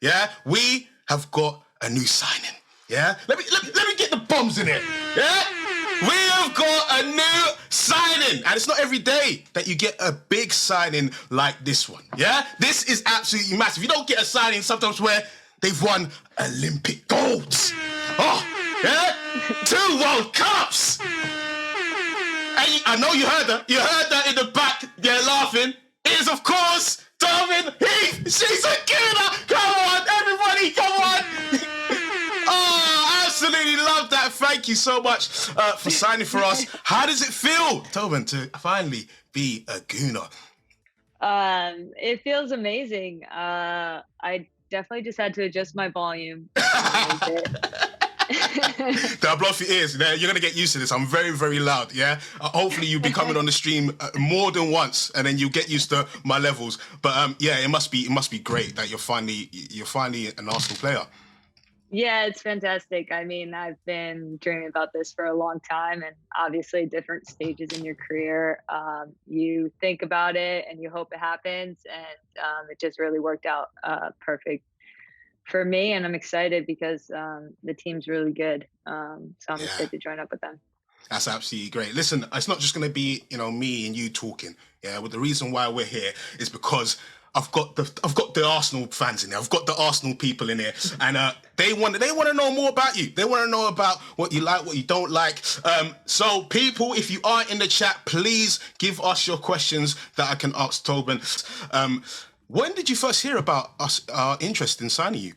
Yeah, we have got a new signing. Yeah, let me get the bombs in here. Yeah, we have got a new signing, and it's not every day that you get a big signing like this one. Yeah, this is absolutely massive. You don't get a signing sometimes where they've won Olympic golds. Oh, yeah, 2 World Cups. And I know you heard that. You heard that in the back. They're laughing. It is, of course, Tobin Heath. She's a killer. Come on, everybody, come on. Oh, absolutely love that. Thank you so much for signing for us. How does it feel, Tobin, to finally be a Gooner? It feels amazing. I definitely just had to adjust my volume. I'll blow off your ears. You're going to get used to this. I'm very, very loud, yeah? Hopefully you'll be coming on the stream more than once, and then you'll get used to my levels. But yeah, it must be great that you're finally an Arsenal player. Yeah, it's fantastic. I mean, I've been dreaming about this for a long time, and obviously different stages in your career. You think about it and you hope it happens, and it just really worked out perfect for me, and I'm excited because the team's really good. So I'm excited to join up with them. That's absolutely great. Listen, it's not just going to be me and you talking. Yeah, well, the reason why we're here is because I've got the Arsenal fans in there. I've got the Arsenal people in here, and they want to know more about you. They want to know about what you like, what you don't like. So, people, if you are in the chat, please give us your questions that I can ask Tobin. When did you first hear about us, our interest in signing you?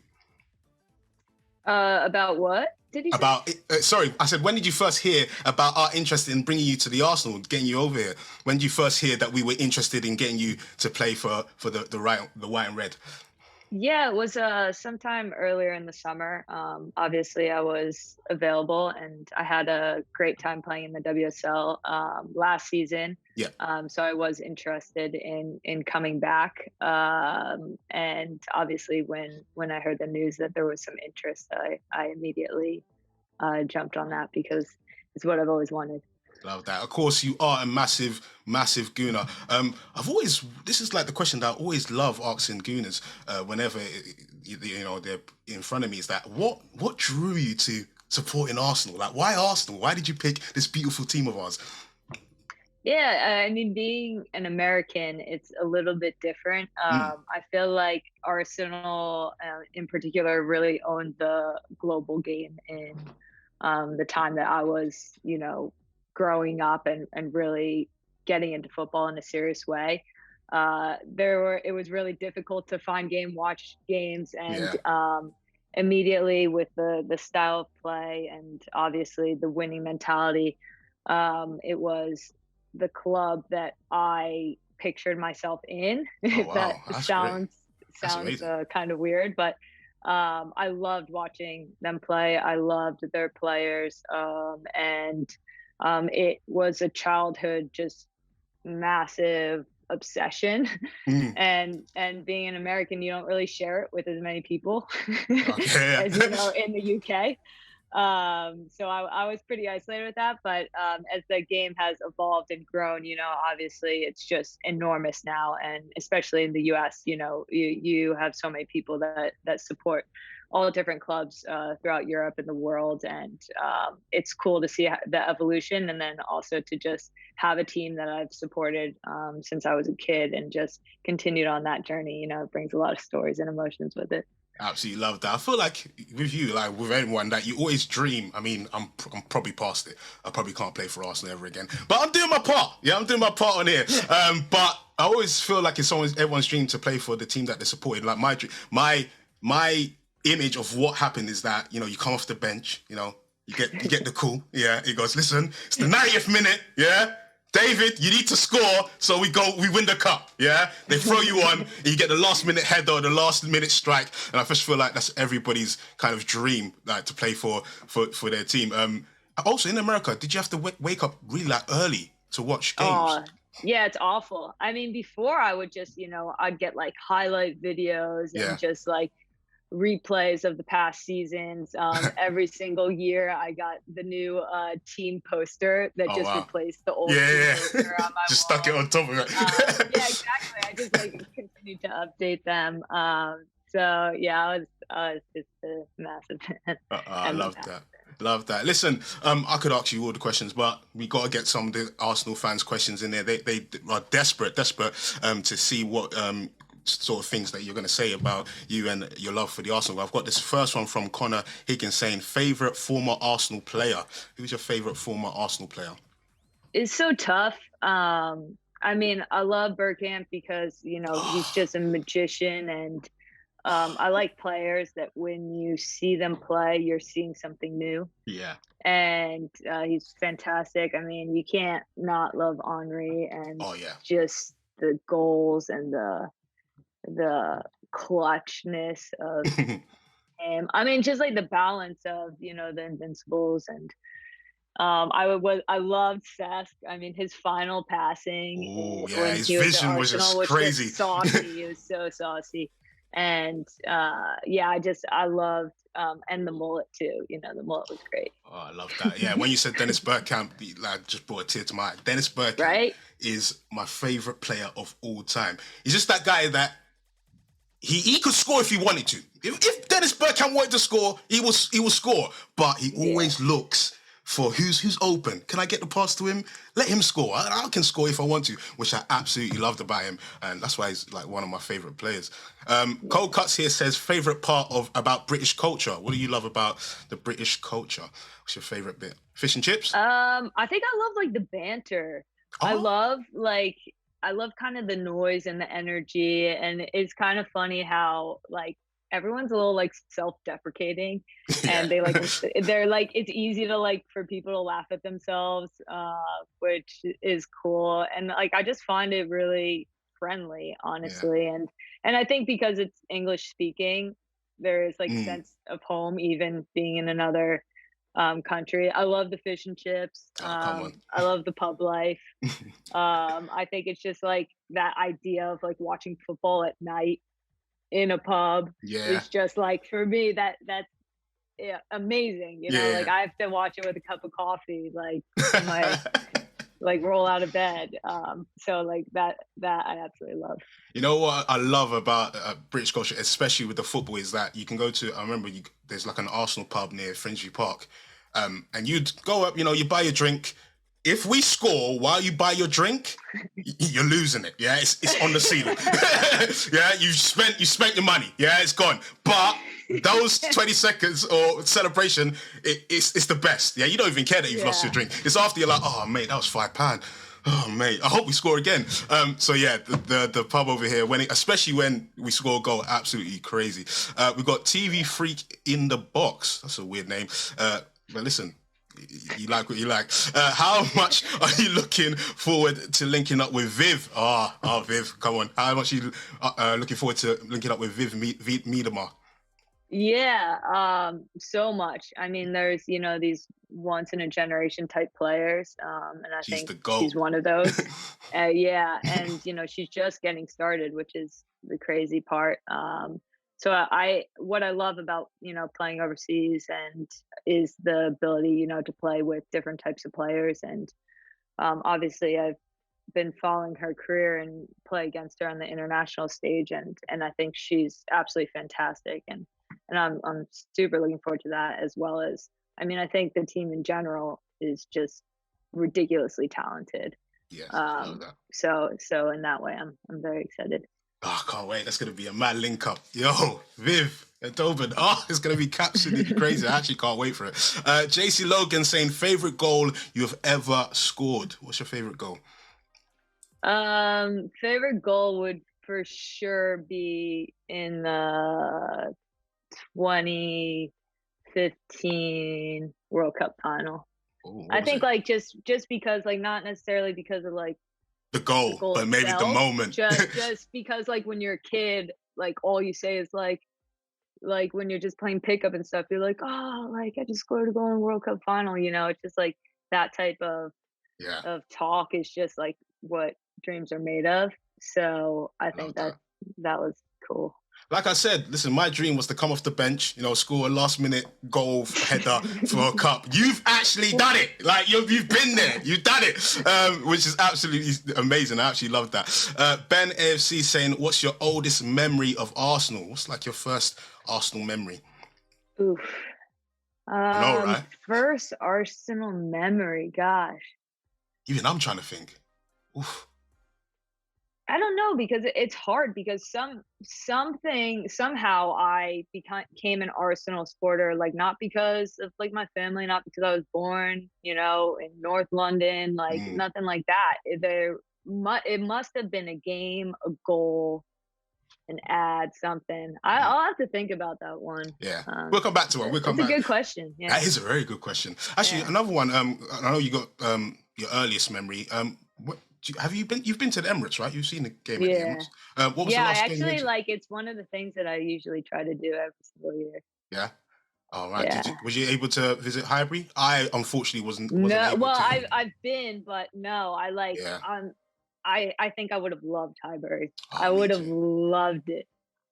About what? Did you say? Sorry, I said, when did you first hear about our interest in bringing you to the Arsenal, getting you over here? When did you first hear that we were interested in getting you to play for the white and red? Yeah, it was sometime earlier in the summer. Obviously, I was available, and I had a great time playing in the WSL last season. Yeah. So I was interested in coming back. And obviously, when I heard the news that there was some interest, I immediately jumped on that because it's what I've always wanted. Love that. Of course, you are a massive, massive Gooner. This is like the question that I always love asking Gooners whenever they're in front of me. Is that what drew you to supporting Arsenal? Like, why Arsenal? Why did you pick this beautiful team of ours? Yeah, I mean, being an American, it's a little bit different. I feel like Arsenal, in particular, really owned the global game in the time that I was, growing up and really getting into football in a serious way. It was really difficult to find watch games, and immediately with the style of play and obviously the winning mentality, it was the club that I pictured myself in. Oh, wow. That sounds kind of weird, but I loved watching them play. I loved their players, and it was a childhood just massive obsession. And being an American, you don't really share it with as many people as in the UK. So I was pretty isolated with that, but as the game has evolved and grown, obviously it's just enormous now, and especially in the US, you have so many people that support all different clubs throughout Europe and the world, and it's cool to see the evolution, and then also to just have a team that I've supported since I was a kid and just continued on that journey. It brings a lot of stories and emotions with it. Absolutely love that. I feel like with you, like with anyone, that you always dream. I mean, I'm probably past it. I probably can't play for Arsenal ever again. But I'm doing my part. Yeah, I'm doing my part on here. But I always feel like it's everyone's dream to play for the team that they're supporting. Like my image of what happened is that, you come off the bench, you get the call. Yeah, he goes, listen, it's the 90th minute. Yeah. David, you need to score, so we win the cup, yeah? They throw you on, and you get the last-minute header or the last-minute strike, and I just feel like that's everybody's kind of dream, like, to play for their team. Also, in America, did you have to wake up really, early to watch games? Yeah, it's awful. I mean, before I would just, I'd get, highlight videos and just, replays of the past seasons. Every single year I got the new team poster that replaced the old poster on my just wall. Stuck it on top of it. Yeah, exactly. I just continued to update them. So yeah, I was just a massive fan. I And love that. Love that. Listen, I could ask you all the questions, but we got to get some of the Arsenal fans' questions in there. They are desperate to see what sort of things that you're going to say about you and your love for the Arsenal. I've got this first one from Connor Higgins saying, favorite former Arsenal player. Who's your favorite former Arsenal player? It's so tough. I mean, I love Bergkamp because, he's just a magician, and I like players that when you see them play, you're seeing something new. Yeah. And he's fantastic. I mean, you can't not love Henry, and Oh yeah. just the goals and the clutchness of him. I mean, just like the balance of, the Invincibles, and I loved Cesc. I mean, his final passing Oh yeah, when his he was at vision was Arsenal just was crazy. just saucy. It was so saucy. And yeah, I loved and the mullet too. The mullet was great. Oh, I love that. Yeah, when you said Dennis Bergkamp, just brought a tear to my eye. Dennis Bergkamp Right? is my favorite player of all time. He's just that guy that he could score if he wanted to. If Dennis Bergkamp wanted to score, he will score. But he always looks for who's open. Can I get the pass to him? Let him score. I can score if I want to, which I absolutely loved about him, and that's why he's like one of my favorite players. Cole Cuts here says favorite part about British culture. What do you love about the British culture? What's your favorite bit? Fish and chips? I think I love like the banter. I love kind of the noise and the energy, and it's kind of funny how like everyone's a little like self-deprecating, and they're like, it's easy to like for people to laugh at themselves, which is cool. And like I just find it really friendly, honestly. And I think because it's English speaking, there is like sense of home even being in another country. I love the fish and chips. Come on. I love the pub life. I think it's just like that idea of like watching football at night in a pub is just like, for me, that's amazing. Like I have to watch it with a cup of coffee, like my like roll out of bed. So like that I absolutely love. You know what I love about British culture, especially with the football, is that you can go to, I remember there's like an Arsenal pub near Finsbury Park, and you'd go up, you buy your drink. If we score while you buy your drink, you're losing it. Yeah, it's on the ceiling. Yeah, you spent your money. Yeah, it's gone. But those 20 seconds or celebration, it's the best. Yeah, you don't even care that you've lost your drink. It's after you're like, oh mate, that was £5. Oh mate, I hope we score again. So yeah, the pub over here, especially when we score a goal, absolutely crazy. We've got TV Freak in the Box. That's a weird name. But listen, you like what you like. How much are you looking forward to linking up with Viv? Viv, come on. How much are you looking forward to linking up with Viv Miedema? Yeah, so much. I mean, there's, these once in a generation type players. And I think she's one of those. Yeah. And, she's just getting started, which is the crazy part. So what I love about, playing overseas and is the ability, to play with different types of players. And obviously I've been following her career and play against her on the international stage. And I think she's absolutely fantastic. And I'm super looking forward to that, as well as, I mean, I think the team in general is just ridiculously talented. Yes, I love that. So in that way, I'm very excited. Oh, I can't wait. That's going to be a mad link up. Yo, Viv and Tobin. Oh, it's going to be absolutely crazy. I actually can't wait for it. JC Logan saying, favorite goal you've ever scored. What's your favorite goal? Favorite goal would for sure be in the 2015 World Cup final. Ooh, I think like just because like not necessarily because of like the goal but maybe itself, the moment. just because like when you're a kid, like all you say is like when you're just playing pickup and stuff, you're like, oh, like I just scored a goal in the World Cup final. It's just like that type of talk is just like what dreams are made of. So I think that was cool. Like I said, listen, my dream was to come off the bench, score a last-minute goal header for a cup. You've actually done it. Like, you've been there. You've done it, which is absolutely amazing. I actually love that. Ben AFC saying, what's your oldest memory of Arsenal? What's, like, your first Arsenal memory? Oof. I know, right? First Arsenal memory, gosh. Even I'm trying to think. Oof. I don't know, because it's hard, because somehow I became an Arsenal supporter, like, not because of, like, my family, not because I was born, in North London, like, nothing like that. It must have been a game, a goal, an ad, something. I'll have to think about that one. Yeah, we'll come back to it. It's a good question. Yeah, that is a very good question. Actually, another one. I know you got your earliest memory. You've been to the Emirates, right? You've seen the game at the Emirates. What was the last game you went to? like, it's one of the things that I usually try to do every single year. Yeah. All right. Yeah. Was you able to visit Highbury? I unfortunately wasn't No, able well, to. I've been, but no, I think I would have loved Highbury. I would have loved it.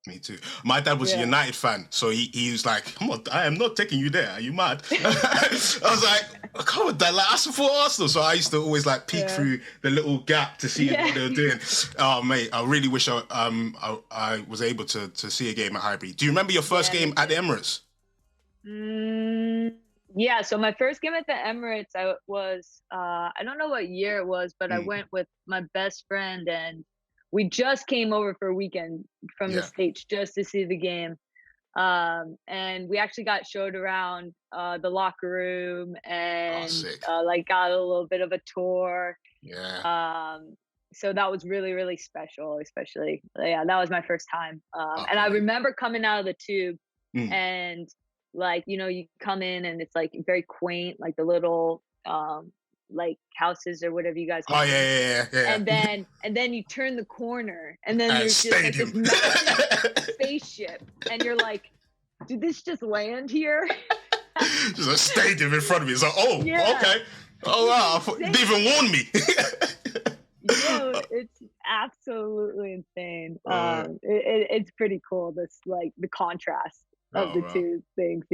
Me too. My dad was a United fan, so he was like, "Come on, I am not taking you there. Are you mad?" I was like, "Come on, Dad. Like, I support Arsenal." So I used to always like peek through the little gap to see what they were doing. Oh, mate, I really wish I was able to see a game at Highbury. Do you remember your first game at the Emirates? Yeah. So my first game at the Emirates, I don't know what year it was, but I went with my best friend, and we just came over for a weekend from the States just to see the game. And we actually got showed around the locker room, and like, got a little bit of a tour. Yeah. So that was really, really special, especially, that was my first time. And I remember coming out of the tube, and, like, you come in and it's, like, very quaint, like the little like houses or whatever you guys call them. Yeah. And then you turn the corner, and then there's just like this massive spaceship, and you're like, did this just land here? Just a stadium in front of me. It's like, oh, okay. Oh, wow. Didn't even warn me. It's absolutely insane. It's pretty cool, this, like, the contrast of the two things,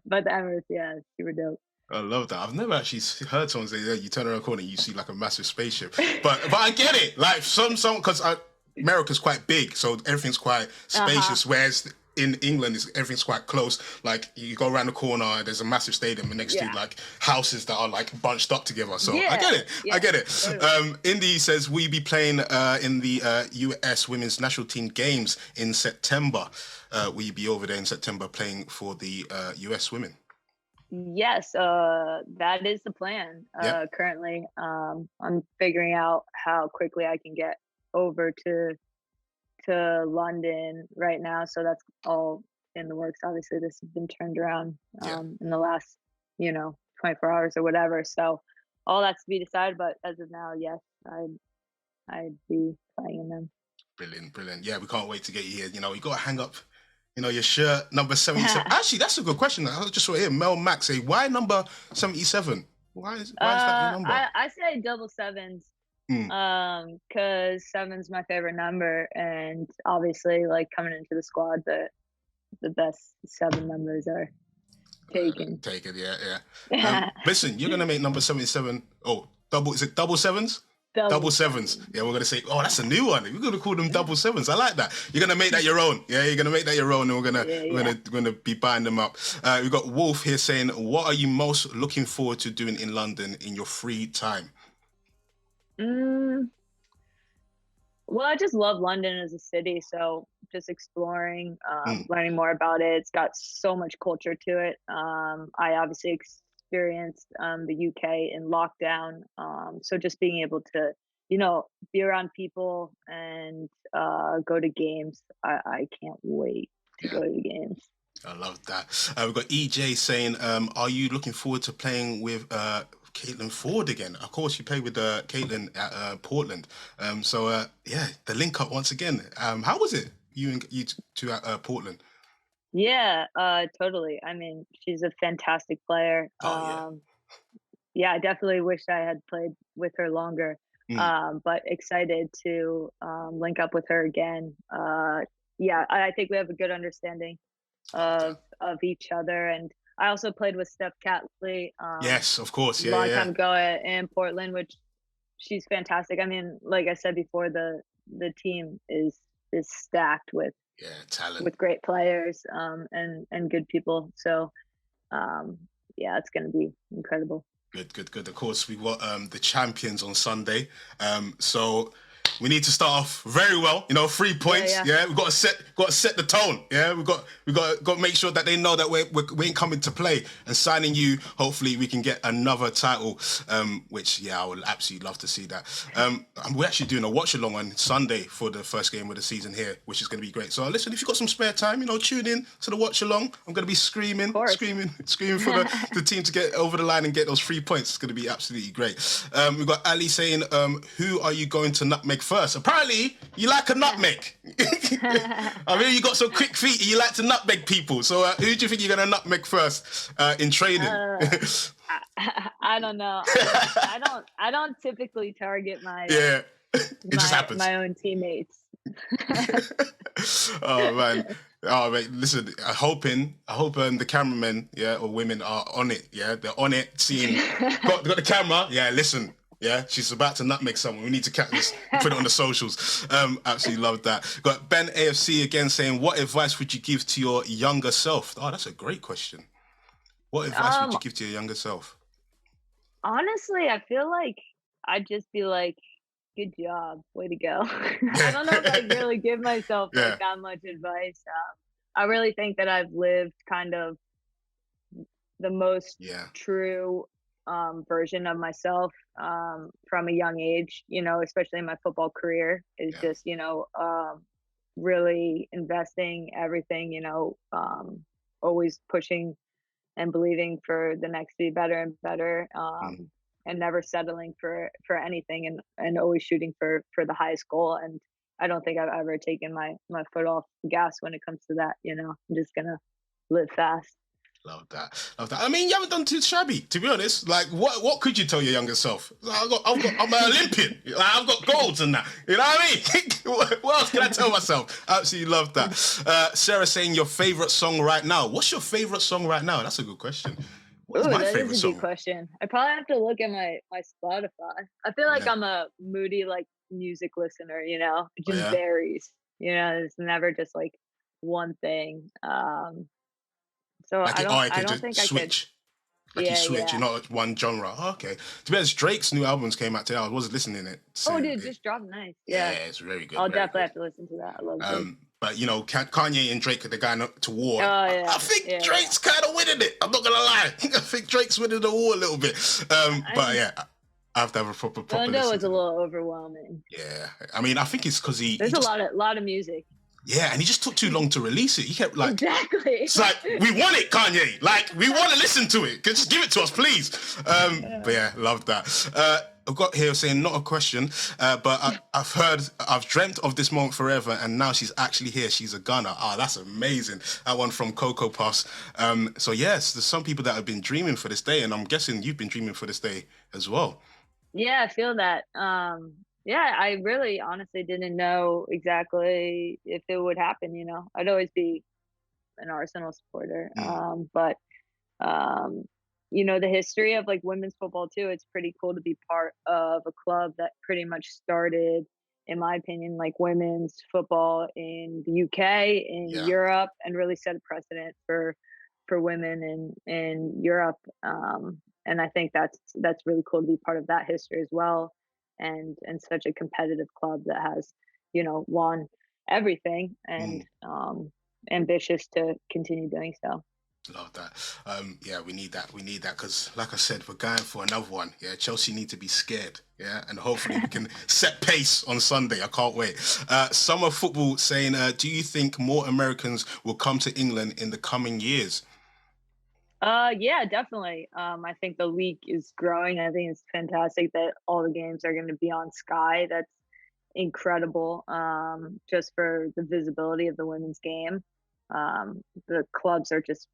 But the Emirates, super dope. I love that. I've never actually heard someone say that you turn around a corner and you see like a massive spaceship. But I get it. Like some because America's quite big, so everything's quite spacious. Whereas in England, everything's quite close. Like, you go around the corner, there's a massive stadium, and next to like houses that are like bunched up together. So I get it. I get it. Totally. Indy says, will you be playing in the US Women's National Team games in September? Will you be over there in September playing for the US women? Yes, that is the plan. Currently, I'm figuring out how quickly I can get over to London right now. So that's all in the works. Obviously, this has been turned around in the last, 24 hours or whatever. So all that's to be decided. But as of now, yes, I'd be playing in them. Brilliant. Yeah, we can't wait to get you here. You got to hang up your shirt, number 77. Actually, that's a good question. I just saw here, Mel Max say, why number 77? Why is that your number? I say double sevens, because 7's my favorite number, and obviously, like, coming into the squad, the best 7 numbers are taken. Yeah. Listen, you're gonna make number 77. Oh, is it double sevens? Double sevens. Yeah, we're going to say, oh, that's a new one. We're going to call them double sevens. I like that. You're going to make that your own. Yeah, you're going to make that your own, and we're going to be buying them up. We've got Wolf here saying, what are you most looking forward to doing in London in your free time? Well, I just love London as a city, so just exploring, learning more about it. It's got so much culture to it. I obviously experienced the UK in lockdown, so just being able to be around people and go to games, I can't wait to go to the games. I love that. We've got EJ saying, are you looking forward to playing with Caitlin Ford again? Of course, you played with Caitlin at Portland, so the link up once again. How was it, you two at Portland? Yeah, totally. I mean, she's a fantastic player. Yeah, I definitely wish I had played with her longer. But excited to link up with her again. I think we have a good understanding of each other. And I also played with Steph Catley Yes, of course. a Yeah, long yeah, time ago in Portland, which she's fantastic. I mean, like I said before, the team is stacked yeah. Talent. with great players and good people. So um, yeah, it's going to be incredible. Good, good, good. Of course, we've got the champions on Sunday. So we need to start off very well. 3 points. Yeah, we've got to set the tone. Yeah, got to make sure that they know that we ain't coming to play. And signing you, hopefully, we can get another title. Which I would absolutely love to see that. We're actually doing a watch along on Sunday for the first game of the season here, which is going to be great. So listen, if you've got some spare time, tune in to the watch along. I'm going to be screaming for the team to get over the line and get those 3 points. It's going to be absolutely great. We've got Ali saying, who are you going to nutmeg first? Apparently, you like a nutmeg. I mean, you got some quick feet. You like to nutmeg people. So who do you think you're going to nutmeg first in training? I don't know. I don't typically target my it just happens. My own teammates. Oh man. Oh mate, listen. I hope the cameramen, or women are on it. Yeah, they're on it. Seeing, got the camera. Yeah, listen. Yeah, she's about to nutmeg someone. We need to catch this, put it on the socials. Absolutely love that. Got Ben AFC again saying, what advice would you give to your younger self? Oh, that's a great question. What advice would you give to your younger self? Honestly, I feel like I'd just be like, good job, way to go. I don't know if I'd really give myself like that much advice. I really think that I've lived kind of the most true version of myself from a young age, especially in my football career, is just, really investing everything, always pushing and believing for the next to be better and better, and never settling for anything, and always shooting for the highest goal. And I don't think I've ever taken my foot off the gas when it comes to that. I'm just gonna live fast. Love that. I mean, you haven't done too shabby, to be honest. Like, what could you tell your younger self? I'm an Olympian. I've got golds and that. You know what I mean? What else can I tell myself? Absolutely love that. Sarah saying your favorite song right now. What's your favorite song right now? That's a good question. What's my favorite song? Good question. I probably have to look at my Spotify. I feel like I'm a moody music listener. It just varies. It's never just like one thing. So like I don't think switch. I could. You switch, you're not one genre. Oh, okay. To be honest, Drake's new albums came out today. I wasn't listening to it. Oh, dude, just dropped. Nice. Yeah, it's very good. I'll definitely have to listen to that. I love Drake. But Kanye and Drake are the guy to war. Oh, yeah. I think Drake's kind of winning it. I'm not gonna lie. I think Drake's winning the war a little bit. But yeah, I have to have a proper. That was a little overwhelming. Yeah, I mean, I think it's because there's a lot of music. Yeah, and he just took too long to release it. He kept exactly. It's like, we want it, Kanye. Like, we want to listen to it. Just give it to us, please. But yeah, love that. I've got here saying, not a question, but I've dreamt of this moment forever, and now she's actually here. She's a gunner. That's amazing. That one from Cocoa Puffs. So yes, there's some people that have been dreaming for this day, and I'm guessing you've been dreaming for this day as well. Yeah, I feel that. Yeah, I really honestly didn't know exactly if it would happen. I'd always be an Arsenal supporter. But the history of women's football too, it's pretty cool to be part of a club that pretty much started, in my opinion, women's football in the UK, in Europe, and really set a precedent for women in Europe. And I think that's really cool to be part of that history as well. And such a competitive club that has, won everything, and ambitious to continue doing so. Love that. Yeah, we need that. We need that because, like I said, we're going for another one. Yeah, Chelsea need to be scared. Yeah, and hopefully we can set pace on Sunday. I can't wait. Summer Football saying, do you think more Americans will come to England in the coming years? Yeah, definitely. I think the league is growing. I think it's fantastic that all the games are going to be on Sky. That's incredible. Just for the visibility of the women's game. The clubs are just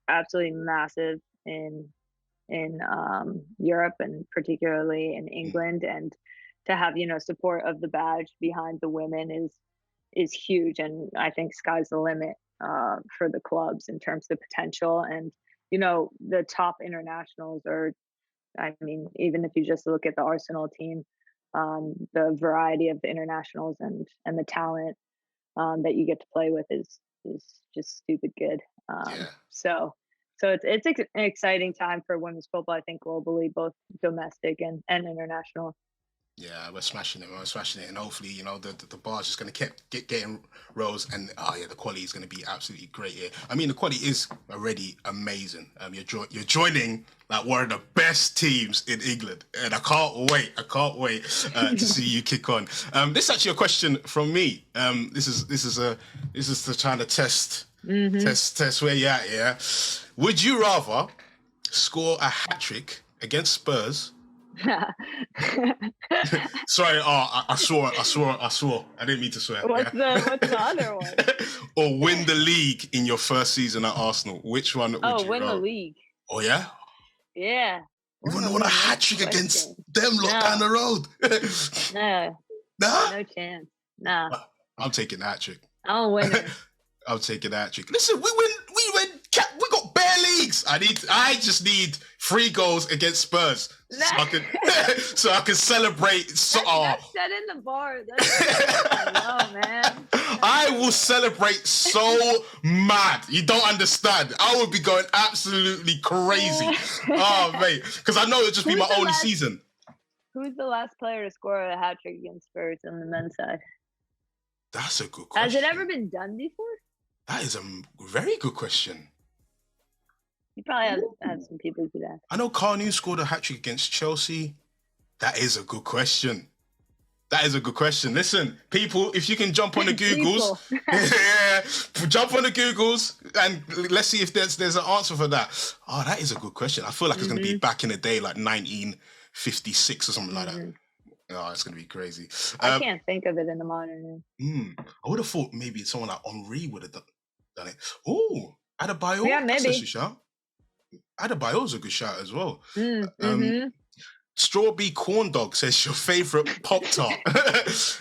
absolutely massive in Europe, and particularly in England. And to have support of the badge behind the women is huge, and I think sky's the limit for the clubs in terms of potential. And the top internationals are, I mean, even if you just look at the Arsenal team, the variety of the internationals and the talent that you get to play with is just stupid good. So it's an exciting time for women's football, I think, globally, both domestic and international. Yeah, we're smashing it. We're smashing it, and hopefully, the bar's just going to keep getting rose, and the quality is going to be absolutely great here. I mean, the quality is already amazing. You're joining like one of the best teams in England, and I can't wait. To see you kick on. This is actually a question from me. This is to trying to test where you're at. Yeah, would you rather score a hat trick against Spurs? Sorry, I swore. I didn't mean to swear. What's the other one? Or win the league in your first season at Arsenal. Which one would you win rather? the league. Oh, yeah? Yeah. You wouldn't want a hat-trick against them lot down the road? No. Nah? No chance. Nah. I'm taking the hat-trick. I'll win it. I'm taking the hat-trick. Listen, we got bare leagues. I just need 3 goals against Spurs. So I can celebrate. That's setting the bar. No, man. I will celebrate so mad. You don't understand. I would be going absolutely crazy. Oh, mate. Because I know it'll just be my only season. Who's the last player to score a hat trick against Spurs on the men's side? That's a good question. Has it ever been done before? That is a very good question. You probably have some people who could ask. I know Carnew scored a hat-trick against Chelsea. That is a good question. Listen, people, if you can jump on the Googles, jump on the Googles, and let's see if there's an answer for that. Oh, that is a good question. I feel like it's going to be back in the day, like 1956 or something like that. Oh, it's going to be crazy. I can't think of it in the modern day. I would have thought maybe someone like Henri would have done it. Oh, Adebayo. Yeah, maybe. That's a shout. Adebayo's a good shout as well. Strawberry Corn Dog says your favorite Pop-Tart. That's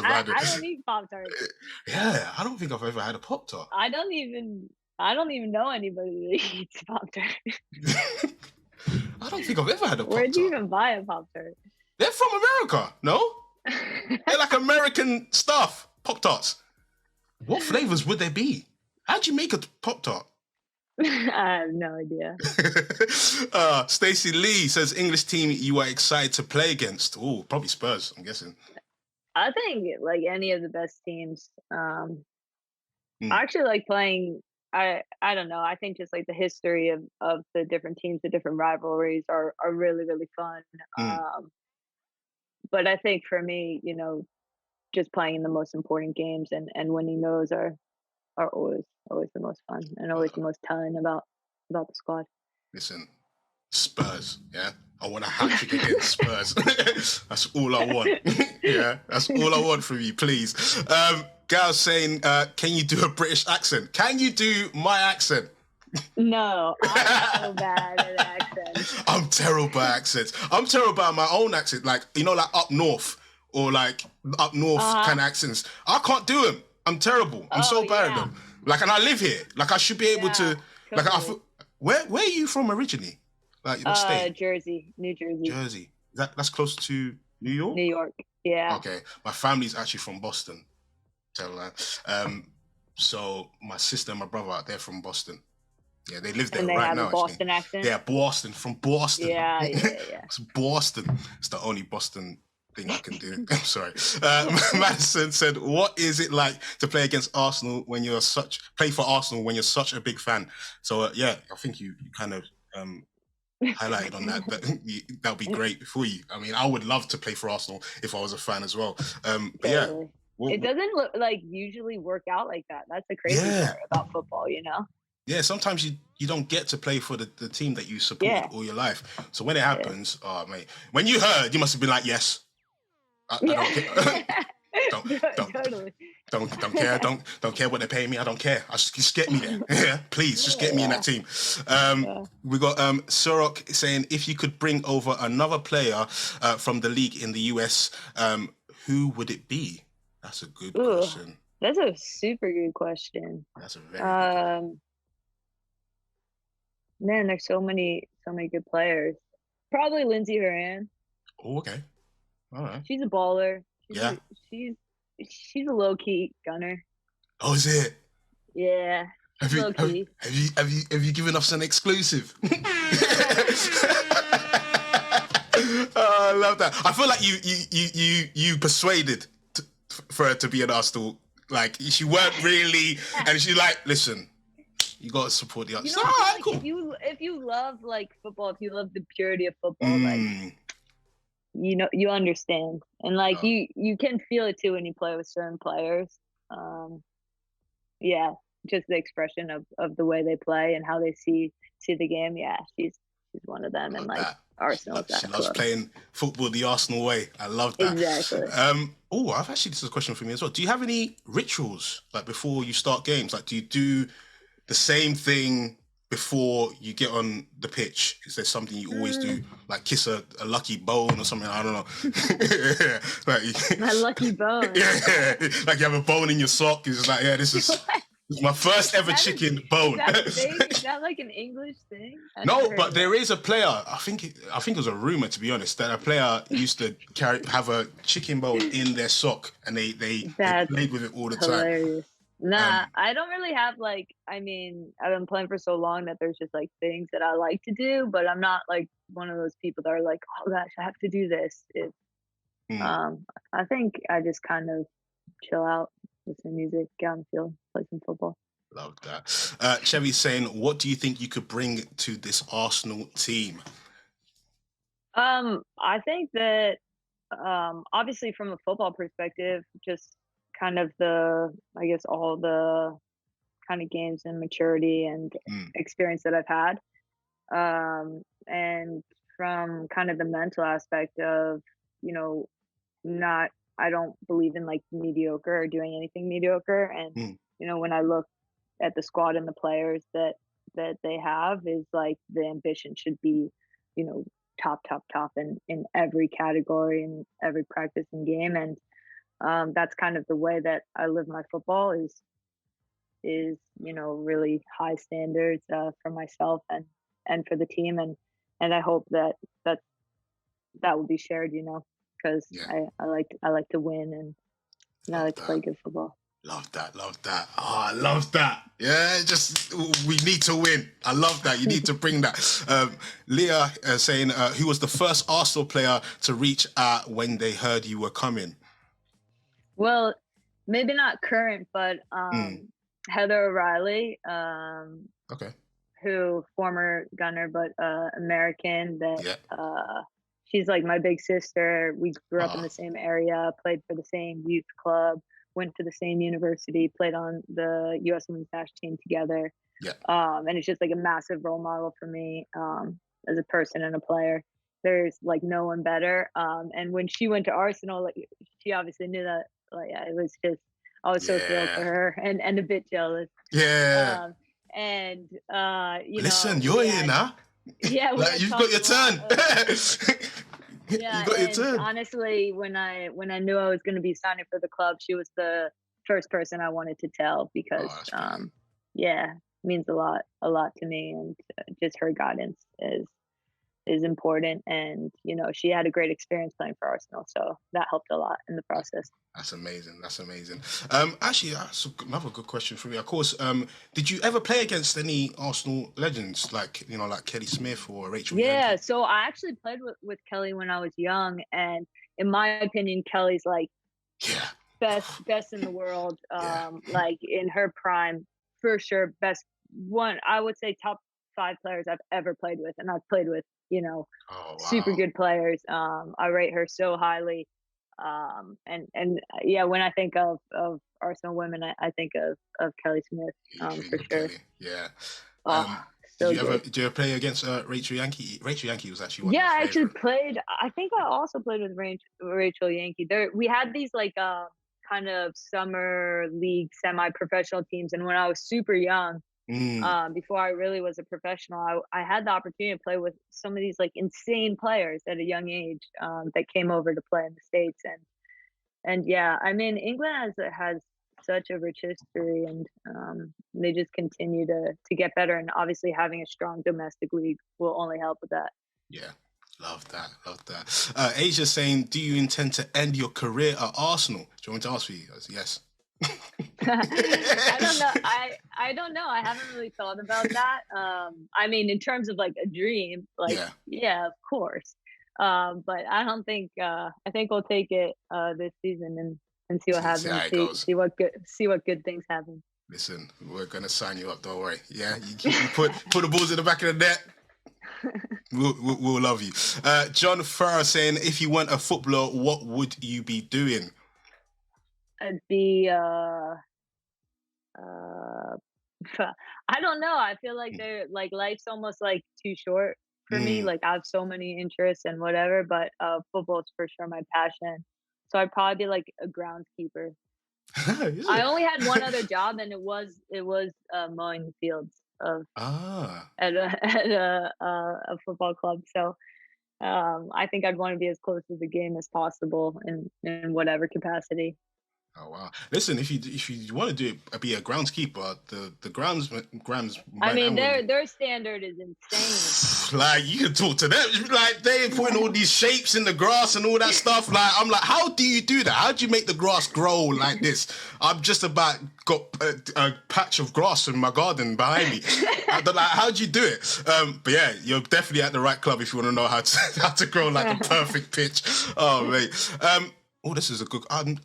I don't eat Pop-Tarts. Yeah, I don't think I've ever had a Pop-Tart. I don't even know anybody that eats Pop-Tart. I don't think I've ever had a Pop-Tart. Where'd you even buy a Pop-Tart? They're from America, no? They're like American stuff, Pop-Tarts. What flavors would they be? How'd you make a Pop-Tart? I have no idea. Stacey Lee says, English team you are excited to play against. Oh, probably Spurs, I'm guessing. I think like any of the best teams. I actually like playing. I don't know. I think just like the history of the different teams, the different rivalries are really, really fun. But I think for me, just playing in the most important games and winning those are always the most fun and always the most telling about the squad. Listen, Spurs, yeah? I want a hat-trick against Spurs. That's all I want. Yeah, that's all I want from you, please. Gal's saying, can you do a British accent? Can you do my accent? No, I'm so bad at accents. I'm terrible at accents. I'm terrible at my own accent, like up north or like up north kind of accents. I can't do them. I'm terrible. I'm so bad at them. Like, and I live here. Like, I should be able to. Like, I feel, where are you from originally? Like, what state? Jersey, New Jersey. Jersey. That's close to New York. New York. Yeah. Okay, my family's actually from Boston. Tell that. So my sister and my brother, they're from Boston. Yeah, they live there and they right have now. A Boston accent. Yeah, Boston, from Boston. Yeah. It's Boston. It's the only Boston thing I can do. I'm sorry. Madison said, "What is it like to play against Arsenal when you're play for Arsenal when you're such a big fan?" So yeah, I think you kind of highlighted on that. That would be great for you. I mean, I would love to play for Arsenal if I was a fan as well. But yeah. It doesn't usually work out like that. That's the crazy part about football, Yeah, sometimes you don't get to play for the team that you supported all your life. So when it happens, oh mate, when you heard, you must have been like, yes. I don't care. Totally. Don't care. Don't care what they're paying me. I don't care. Just get me there. Yeah, please, just get me in that team. We got Sorok saying, if you could bring over another player from the league in the US, who would it be? That's a good Ooh, question. that's a super good question. That's a very good question. Man, there's so many good players. Probably Lindsey Horan. Oh, okay. All right. She's a baller. Yeah. She's a low key gunner. Oh, is it? Yeah. Have Low key. you given us an exclusive? Oh, I love that. I feel like you persuaded for her to be an Arsenal. Like she weren't really, and she's like, listen, you got to support the Arsenal. Like, cool. If you love like football, if you love the purity of football, like you understand, and like you can feel it too when you play with certain players. Yeah, just the expression of the way they play and how they see the game. Yeah, she's one of them, and like Arsenal. She loves playing football the Arsenal way. I love that. Exactly. This is a question for me as well. Do you have any rituals like before you start games? Like, do you do the same thing before you get on the pitch? Is there something you always do, like kiss a lucky bone or something? I don't know. Like, my lucky bone. Yeah, like you have a bone in your sock. It's just like, yeah, this is my first ever chicken bone. Is that like an English thing? No, but there is a player. I think it was a rumor, to be honest, that a player used to have a chicken bone in their sock, and they played with it all the time. Nah, I don't really have like. I mean, I've been playing for so long that there's just like things that I like to do, but I'm not like one of those people that are like, oh gosh, I have to do this. I think I just kind of chill out, listen to music, get on the field, play some football. Love that. Chevy's saying, what do you think you could bring to this Arsenal team? I think that obviously from a football perspective, just kind of all the kind of games and maturity and experience that I've had. And from kind of the mental aspect of, I don't believe in like mediocre or doing anything mediocre. And, when I look at the squad and the players that they have, is like the ambition should be, top in every category and every practice and game. And that's kind of the way that I live my football is really high standards for myself and for the team, and I hope that will be shared, because I like to win, and I like to play good football. Love that. Oh, I love that. Yeah, we need to win. I love that. You need to bring that. Leah saying, who was the first Arsenal player to reach out when they heard you were coming? Well, maybe not current, but Heather O'Reilly. Okay. Who, former Gunner, but American. She's like my big sister. We grew up in the same area, played for the same youth club, went to the same university, played on the U.S. Women's National Team together. Yeah. And it's just like a massive role model for me as a person and a player. There's like no one better. And when she went to Arsenal, like she obviously knew that. Like it was just, I was so thrilled for her and a bit jealous. Yeah. Listen, you're here now. Yeah, like, you've got your turn. Yeah, you got your turn. Honestly, when I knew I was going to be signing for the club, she was the first person I wanted to tell because, it means a lot to me, and just her guidance is important. And she had a great experience playing for Arsenal, so that helped a lot in the process. That's amazing. Actually, that's another good question for me. Of course, did you ever play against any Arsenal legends like Kelly Smith or Rachel? Yeah, Yankee? So I actually played with Kelly when I was young, and in my opinion, Kelly's like best in the world. Like in her prime, for sure, best one. I would say top 5 players I've ever played with, and I've played with super good players. I rate her so highly. When I think of Arsenal women, I think of Kelly Smith for sure. Kelly. Yeah. Did you ever play against Rachel Yankee? Rachel Yankee was actually one. Yeah, I actually played. I think I also played with Rachel Yankee. We had these like kind of summer league semi-professional teams, and when I was super young, before I really was a professional, I had the opportunity to play with some of these like insane players at a young age that came over to play in the States, And yeah, I mean, England has such a rich history, and they just continue to get better. And obviously, having a strong domestic league will only help with that. Yeah, love that, love that. Asia saying, do you intend to end your career at Arsenal? Do you want me to ask for you? Yes. I don't know. I don't know. I haven't really thought about that. I mean, in terms of like a dream, like yeah, of course. But I don't think. I think we'll take it this season and see what happens. See what good things happen. Listen, we're gonna sign you up. Don't worry. Yeah, you put the balls in the back of the net. We'll love you. John Farrar saying, if you weren't a footballer, what would you be doing? I'd be I don't know. I feel like they're like life's almost like too short for me. Like I have so many interests and whatever, but football is for sure my passion. So I'd probably be like a groundskeeper. I only had one other job, and it was mowing the fields at a football club. So I think I'd want to be as close to the game as possible in whatever capacity. Oh wow! Listen, if you want to do it, be a groundskeeper, the grounds. I mean, their standard is insane. Like you can talk to them, like they're putting all these shapes in the grass and all that stuff. Like I'm like, how do you do that? How do you make the grass grow like this? I'm just about got a patch of grass in my garden behind me. Like, how do you do it? But yeah, you're definitely at the right club if you want to know how to grow like a perfect pitch. Oh mate. Oh, this is a good. I'm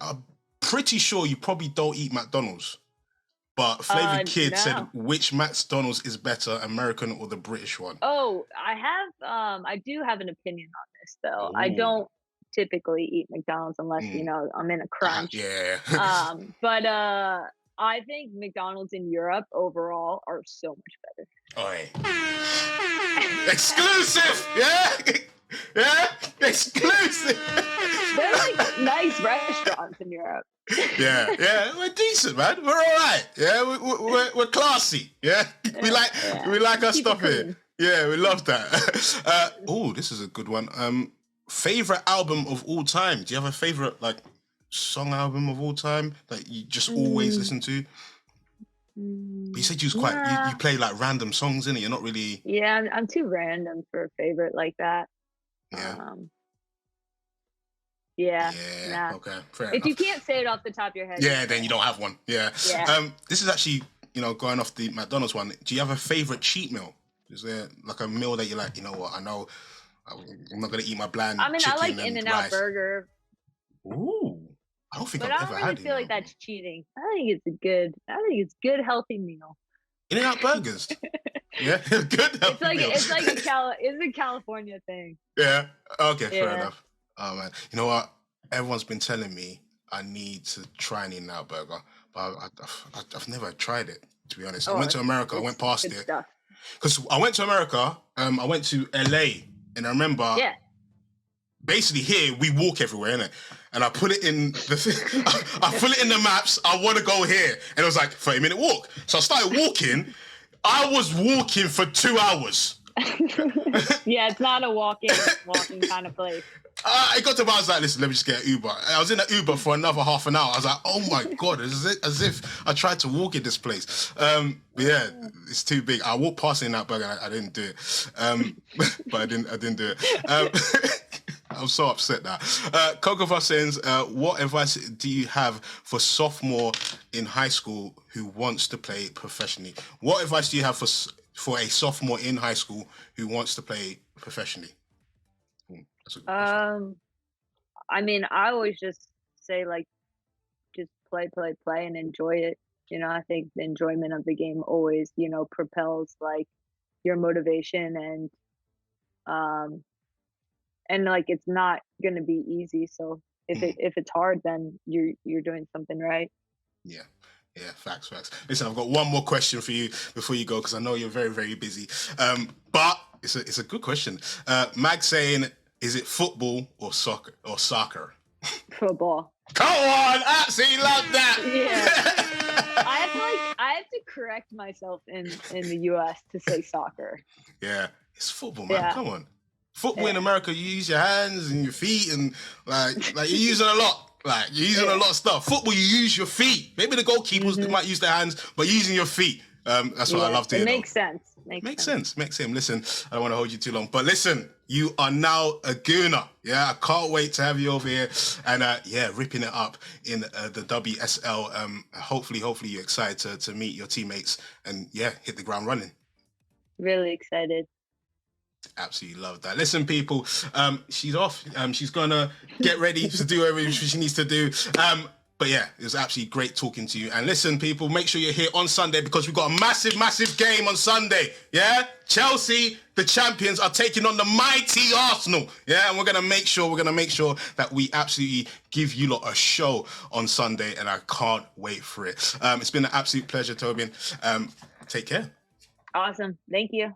pretty sure you probably don't eat McDonald's, but Flavor Kid said, which McDonald's is better, American or the British one? Oh, I do have an opinion on this though. Ooh. I don't typically eat McDonald's unless I'm in a crunch. But I think McDonald's in Europe overall are so much better. Oi. Exclusive, yeah. Yeah, exclusive. They're like nice restaurants in Europe. Yeah, we're decent, man. We're all right. Yeah, we're classy. Yeah, we like our stuff here. Yeah, we love that. Oh, this is a good one. Favorite album of all time? Do you have a favorite like song album of all time that you just always listen to? But you said you was quite you play like random songs, innit? You're not really. Yeah, I'm too random for a favorite like that. Yeah. Nah. Okay. Fair if enough. You can't say it off the top of your head. Yeah, then you don't have one. Yeah. This is actually, going off the McDonald's one. Do you have a favorite cheat meal? Is there like a meal that you're like, you know what? I know I'm not gonna eat my bland. I mean, chicken I like In-N-Out Burger. Ooh. I don't think I've ever had it. I don't really feel like that's cheating. I think it's good healthy meal. In-N-Out Burgers. Yeah, good healthy meal. It's a California thing. Yeah. Okay, fair enough. Oh man, you know what? Everyone's been telling me I need to try an In-N-Out Burger, but I've never tried it, to be honest. I went to America. I went past it because I went to America. I went to LA, and I remember. Yeah. Basically, here we walk everywhere, innit? And I put it in I put it in the maps. I want to go here, and it was like 30-minute walk. So I started walking. I was walking for 2 hours. Yeah, it's not a walking kind of place. I got to I was like, listen, let me just get an Uber. I was in an Uber for another half an hour. I was like, oh my God, as if I tried to walk in this place. But yeah, it's too big. I walked past In-N-Out Burger, I didn't do it. But I didn't do it. I'm so upset now. Coco says, what advice do you have for sophomore in high school who wants to play professionally? What advice do you have for a sophomore in high school who wants to play professionally? That's a good question. I mean, I always just say like, just play and enjoy it. I think the enjoyment of the game always, propels like your motivation and like it's not going to be easy. So if it's hard, then you're doing something right. Yeah, facts. Listen, I've got one more question for you before you go because I know you're very, very busy. But it's a good question. Mag saying, is it football or soccer? Football. Come on, absolutely love that. Yeah. I have to correct myself in the US to say soccer. Yeah, it's football, man. Yeah. Come on. Football in America, you use your hands and your feet and like you're using a lot. Like, you're using a lot of stuff. Football, you use your feet. Maybe the goalkeepers they might use their hands, but using your feet. That's what I love to hear. It makes sense. Makes sense. Listen, I don't want to hold you too long, but listen, you are now a gooner. Yeah, I can't wait to have you over here and ripping it up in the WSL. Hopefully you're excited to meet your teammates and hit the ground running. Really excited. Absolutely love that. Listen, people, she's off. She's gonna get ready to do everything she needs to do. But yeah, it was absolutely great talking to you. And listen, people, make sure you're here on Sunday because we've got a massive, massive game on Sunday. Yeah, Chelsea, the champions, are taking on the mighty Arsenal. Yeah, and we're gonna make sure that we absolutely give you lot a show on Sunday, and I can't wait for it. It's been an absolute pleasure, Tobin. Take care. Awesome. Thank you.